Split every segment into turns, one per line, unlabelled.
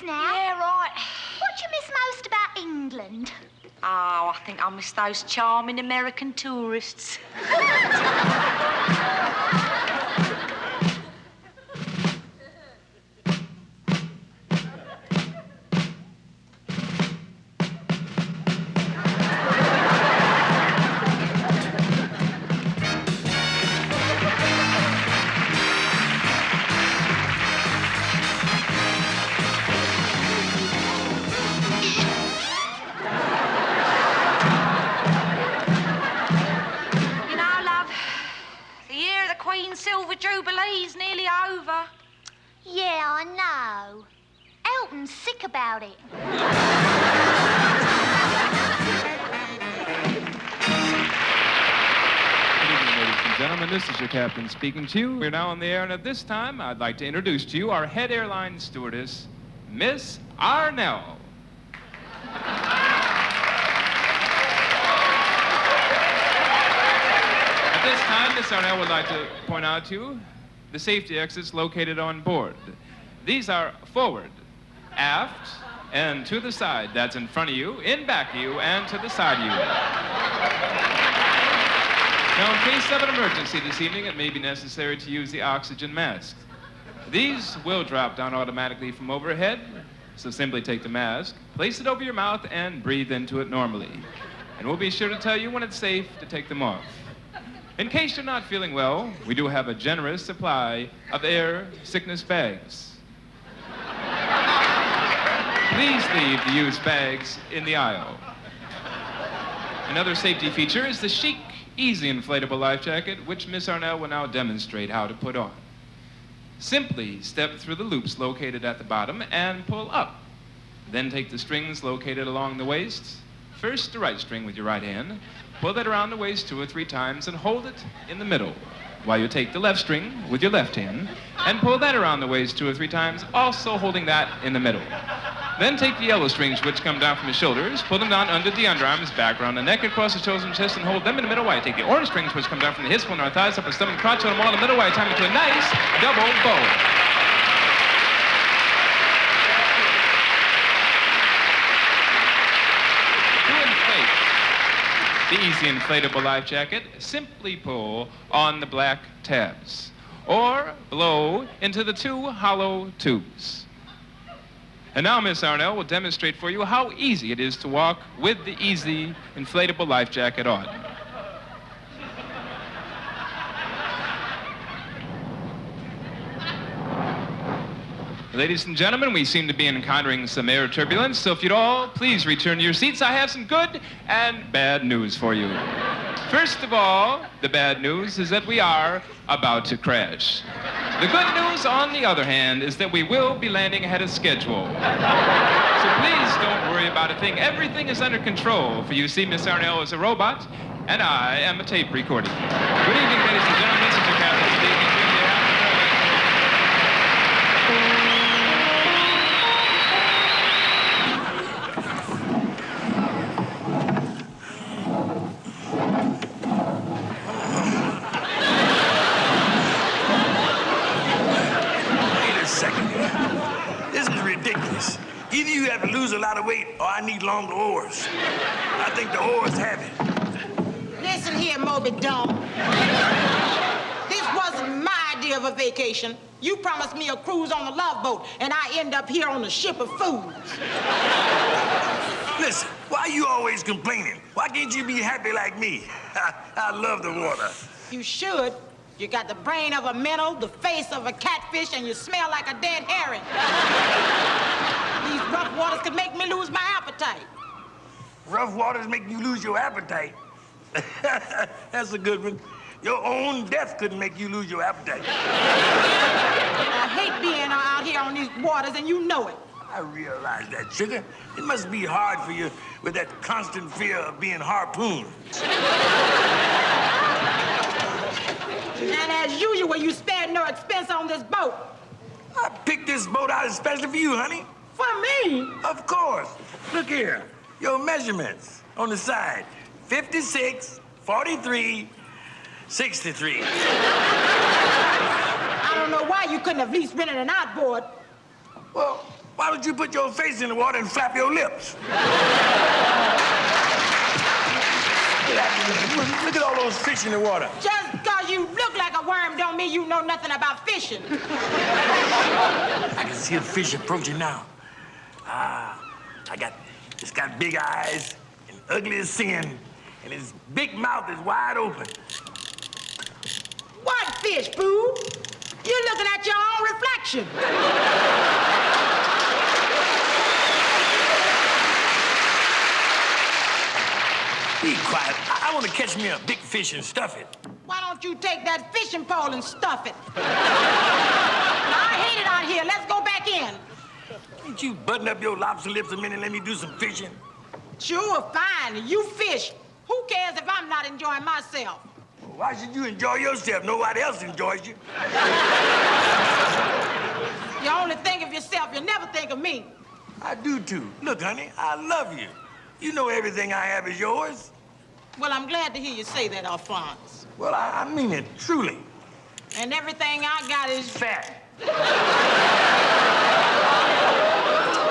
now.
Yeah, right.
What do you miss most about England?
Oh, I think I miss those charming American tourists. Silver Jubilee's nearly over.
Yeah, I know. Elton's sick about it.
Good evening, ladies and gentlemen. This is your captain speaking to you. We're now on the air, and at this time, I'd like to introduce to you our head airline stewardess, Miss Arnell. At this time, Miss Arnell would like to point out to you the safety exits located on board. These are forward, aft, and to the side. That's in front of you, in back of you, and to the side of you. Now, in case of an emergency this evening, it may be necessary to use the oxygen mask. These will drop down automatically from overhead, so simply take the mask, place it over your mouth, and breathe into it normally. And we'll be sure to tell you when it's safe to take them off. In case you're not feeling well, we do have a generous supply of air sickness bags. Please leave the used bags in the aisle. Another safety feature is the chic, easy inflatable life jacket, which Miss Arnell will now demonstrate how to put on. Simply step through the loops located at the bottom and pull up. Then take the strings located along the waist. First the right string with your right hand. Pull that around the waist 2 or 3 times and hold it in the middle, while you take the left string with your left hand and pull that around the waist 2 or 3 times, also holding that in the middle. Then take the yellow strings which come down from the shoulders, pull them down under the underarms, back around the neck, across the shoulders and chest, and hold them in the middle while you take the orange strings which come down from the hips, one on our thighs, up our stomach, crotch, on them all in the middle while you tie them into a nice double bow. The easy inflatable life jacket, simply pull on the black tabs or blow into the 2 hollow tubes. And now Miss Arnell will demonstrate for you how easy it is to walk with the easy inflatable life jacket on. Ladies and gentlemen, we seem to be encountering some air turbulence, so if you'd all please return to your seats, I have some good and bad news for you. First of all, the bad news is that we are about to crash. The good news, on the other hand, is that we will be landing ahead of schedule. So please don't worry about a thing. Everything is under control, for you see, Miss Arnell is a robot, and I am a tape recording. Good evening, ladies and gentlemen. This is your captain speaking to you.
Either you have to lose a lot of weight or I need longer oars. I think the oars have it.
Listen here, Moby Dumb. This wasn't my idea of a vacation. You promised me a cruise on a love boat, and I end up here on a ship of fools.
Listen, why are you always complaining? Why can't you be happy like me? I love the water.
You should. You got the brain of a minnow, the face of a catfish, and you smell like a dead herring. These rough waters could make me lose my appetite.
Rough waters make you lose your appetite? That's a good one. Your own death couldn't make you lose your appetite.
I hate being out here on these waters, and you know it.
I realize that, sugar. It must be hard for you with that constant fear of being harpooned.
And as usual, you spared no expense on this boat.
I picked this boat out especially for you, honey.
For me?
Of course. Look here. Your measurements on the side. 56, 43, 63.
I don't know why you couldn't have at least rented an outboard.
Well, Why don't you put your face in the water and flap your lips? Look at all those fish in the water.
Just because you look like a worm don't mean you know nothing about fishing.
I can see a fish approaching now. It's got big eyes and ugly as sin, and his big mouth is wide open.
What fish, fool? You're looking at your own reflection.
Be quiet. I want to catch me a big fish and stuff it.
Why don't you take that fishing pole and stuff it? I hate it out here. Let's go back in.
Can't you button up your lobster lips a minute and let me do some fishing?
Sure, fine. You fish. Who cares if I'm not enjoying myself?
Why should you enjoy yourself? Nobody else enjoys you.
You only think of yourself. You never think of me.
I do, too. Look, honey, I love you. You know everything I have is yours.
Well, I'm glad to hear you say that, Alphonse.
Well, I mean it, truly.
And everything I got is
Fat.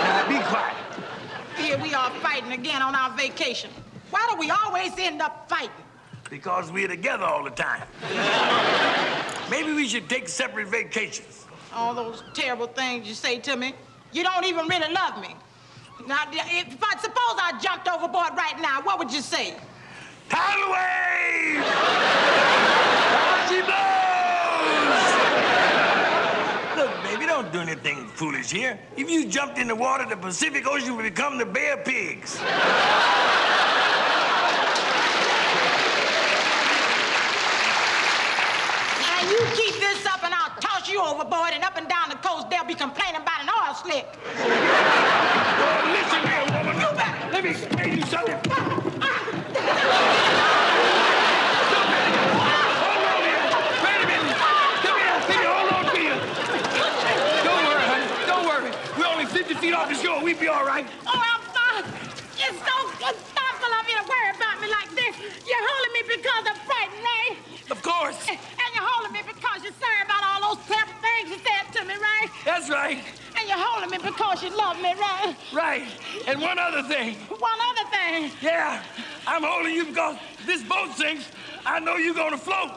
Now, be quiet.
Here we are fighting again on our vacation. Why do we always end up fighting?
Because we're together all the time. Maybe we should take separate vacations.
All those terrible things you say to me. You don't even really love me. Now, suppose I jumped overboard right now, what would you say?
Tidal wave! Down she blows! Look, baby, don't do anything foolish here. If you jumped in the water, the Pacific Ocean would become the Bay of Pigs.
Now, you keep this up and I'll toss you overboard, and up and down the coast they'll be complaining about an oil slick.
Well, listen here, woman. Let me explain you something. Hold on here. Wait a minute. Come here. Hold on to you. Don't worry, honey. Don't worry. We're only 50 feet off the shore. We'll be all right.
Oh, Alphonse, it's so thoughtful of you to worry about me like this. You're holding me because I'm frightened, right?
Of course.
And you're holding me because you're sorry about all those terrible things you said to me, right?
That's right.
And you're holding me because you love me, right?
Right. And one other thing.
One other thing.
Yeah, I'm holding you because if this boat sinks, I know you're gonna float.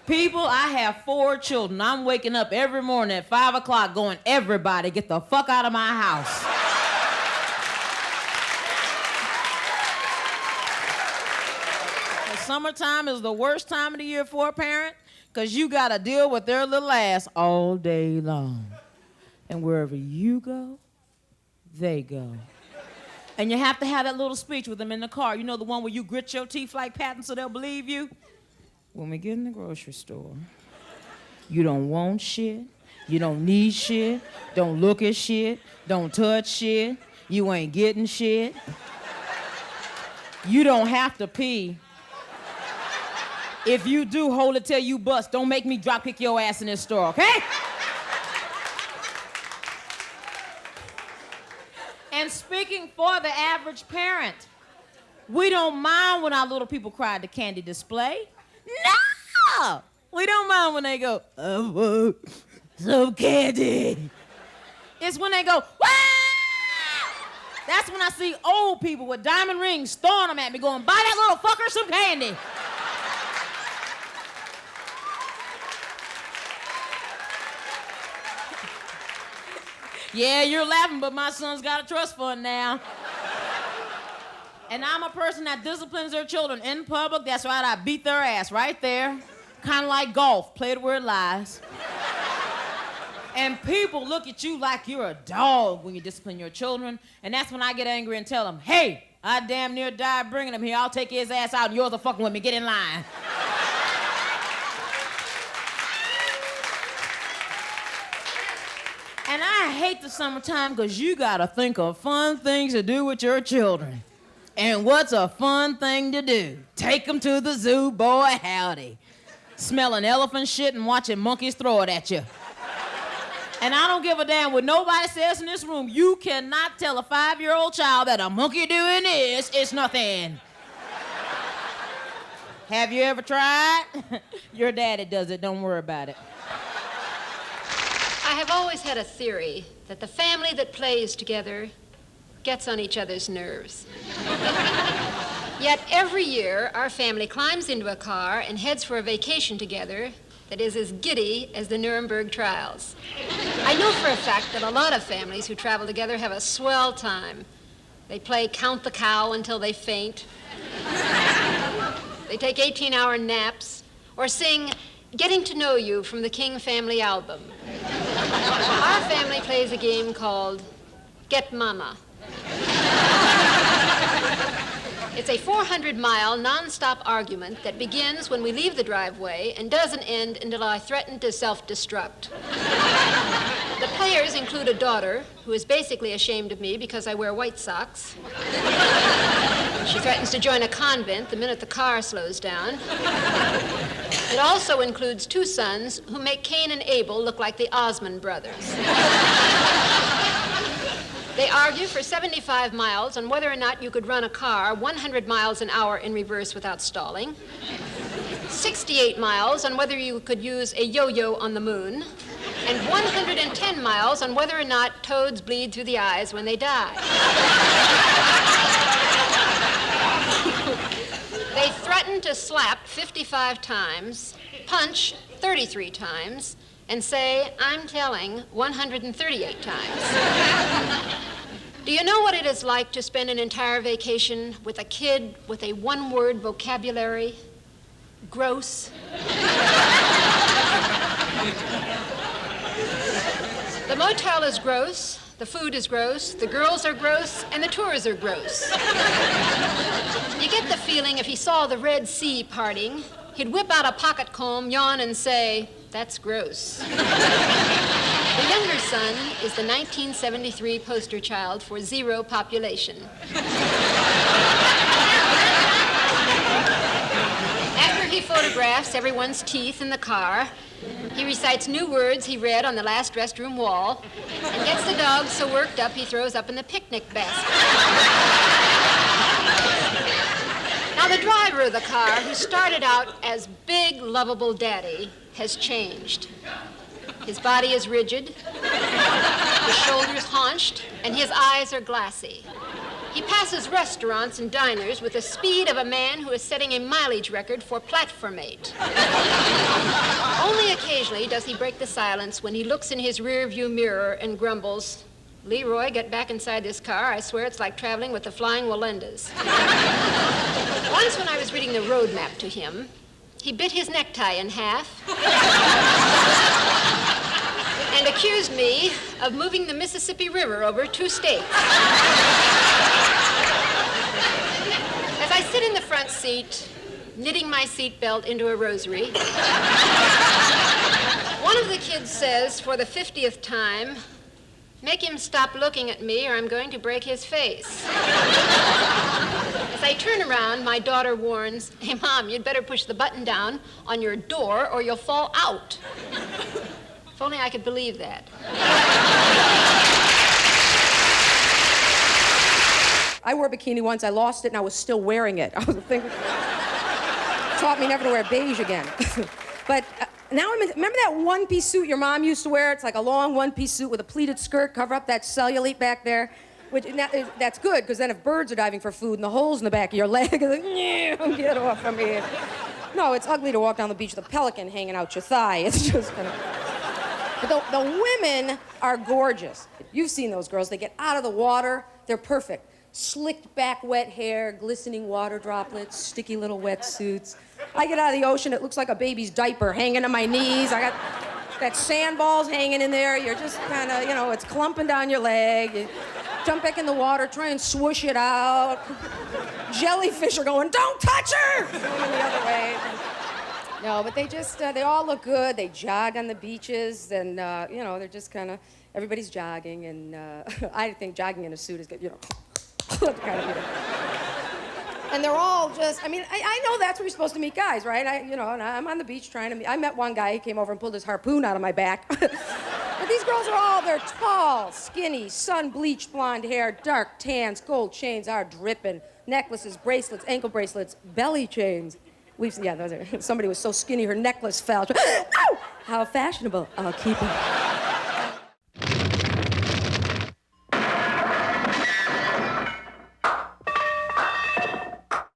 People, I have 4 children. I'm waking up every morning at 5 o'clock going, everybody get the fuck out of my house. The summertime is the worst time of the year for a parent because you got to deal with their little ass all day long. And wherever you go, they go. And you have to have that little speech with them in the car. You know the one where you grit your teeth like Patton so they'll believe you? When we get in the grocery store, you don't want shit, you don't need shit, don't look at shit, don't touch shit, you ain't getting shit. You don't have to pee. If you do, hold it till you bust. Don't make me drop kick your ass in this store, okay? And speaking for the average parent, we don't mind when our little people cry at the candy display. No! We don't mind when they go, I want some candy. It's when they go, wah! That's when I see old people with diamond rings throwing them at me going, buy that little fucker some candy. Yeah, you're laughing, but my son's got a trust fund now. And I'm a person that disciplines their children in public. That's right, I beat their ass right there. Kind of like golf, play it where it lies. And people look at you like you're a dog when you discipline your children. And that's when I get angry and tell them, hey, I damn near died bringing him here. I'll take his ass out and yours are fucking with me. Get in line. And I hate the summertime because you got to think of fun things to do with your children. And what's a fun thing to do? Take them to the zoo, boy, howdy. Smelling elephant shit and watching monkeys throw it at you. And I don't give a damn what nobody says in this room. You cannot tell a 5-year-old child that a monkey doing this is nothing. Have you ever tried? Your daddy does it. Don't worry about it.
I have always had a theory that the family that plays together gets on each other's nerves. Yet every year, our family climbs into a car and heads for a vacation together that is as giddy as the Nuremberg trials. I know for a fact that a lot of families who travel together have a swell time. They play Count the Cow until they faint. They take 18-hour naps or sing Getting to Know You from the King family album. Our family plays a game called Get Mama. It's a 400-mile non-stop argument that begins when we leave the driveway and doesn't end until I threaten to self-destruct. The players include a daughter who is basically ashamed of me because I wear white socks. She threatens to join a convent the minute the car slows down. It also includes 2 sons who make Cain and Abel look like the Osmond brothers. They argue for 75 miles on whether or not you could run a car 100 miles an hour in reverse without stalling, 68 miles on whether you could use a yo-yo on the moon, and 110 miles on whether or not toads bleed through the eyes when they die. They threaten to slap 55 times, punch 33 times, and say, I'm telling 138 times. Do you know what it is like to spend an entire vacation with a kid with a one-word vocabulary? Gross. The motel is gross, the food is gross, the girls are gross, and the tours are gross. You get the feeling if he saw the Red Sea parting, he'd whip out a pocket comb, yawn, and say, that's gross. The younger son is the 1973 poster child for zero population. After he photographs everyone's teeth in the car, he recites new words he read on the last restroom wall and gets the dog so worked up he throws up in the picnic basket. Now, the driver of the car, who started out as big, lovable daddy, has changed. His body is rigid, his shoulders haunched, and his eyes are glassy. He passes restaurants and diners with the speed of a man who is setting a mileage record for platformate. Only occasionally does he break the silence when he looks in his rearview mirror and grumbles, Leroy, get back inside this car. I swear it's like traveling with the Flying Walendas. Once when I was reading the road map to him, he bit his necktie in half and accused me of moving the Mississippi River over 2 states. As I sit in the front seat, knitting my seatbelt into a rosary, one of the kids says for the 50th time, make him stop looking at me or I'm going to break his face. As I turn around, my daughter warns, hey, Mom, you'd better push the button down on your door or you'll fall out. If only I could believe that.
I wore a bikini once, I lost it, and I was still wearing it. I was thinking, taught me never to wear beige again. But now remember that one-piece suit your mom used to wear? It's like a long one-piece suit with a pleated skirt, cover up that cellulite back there. That's good, because then if birds are diving for food and the holes in the back of your leg, like, get off of me. No, it's ugly to walk down the beach with a pelican hanging out your thigh. It's just kind of... But the women are gorgeous. You've seen those girls. They get out of the water, they're perfect. Slicked back wet hair, glistening water droplets, sticky little wetsuits. I get out of the ocean, it looks like a baby's diaper hanging to my knees. I got sandballs hanging in there. You're just kind of, it's clumping down your leg. You jump back in the water, try and swoosh it out. Jellyfish are going, don't touch her! Going the other way. No, but they all look good. They jog on the beaches, and, they're just kind of, everybody's jogging, and I think jogging in a suit is good, kind of, And they're all just, I know that's where you're supposed to meet guys, right? And I'm on the beach trying to meet, I met one guy, he came over and pulled his harpoon out of my back. But But these girls they're tall, skinny, sun-bleached blonde hair, dark tans, gold chains are dripping, necklaces, bracelets, ankle bracelets, belly chains. Those are, somebody was so skinny her necklace fell. Ow! How fashionable. I'll keep it.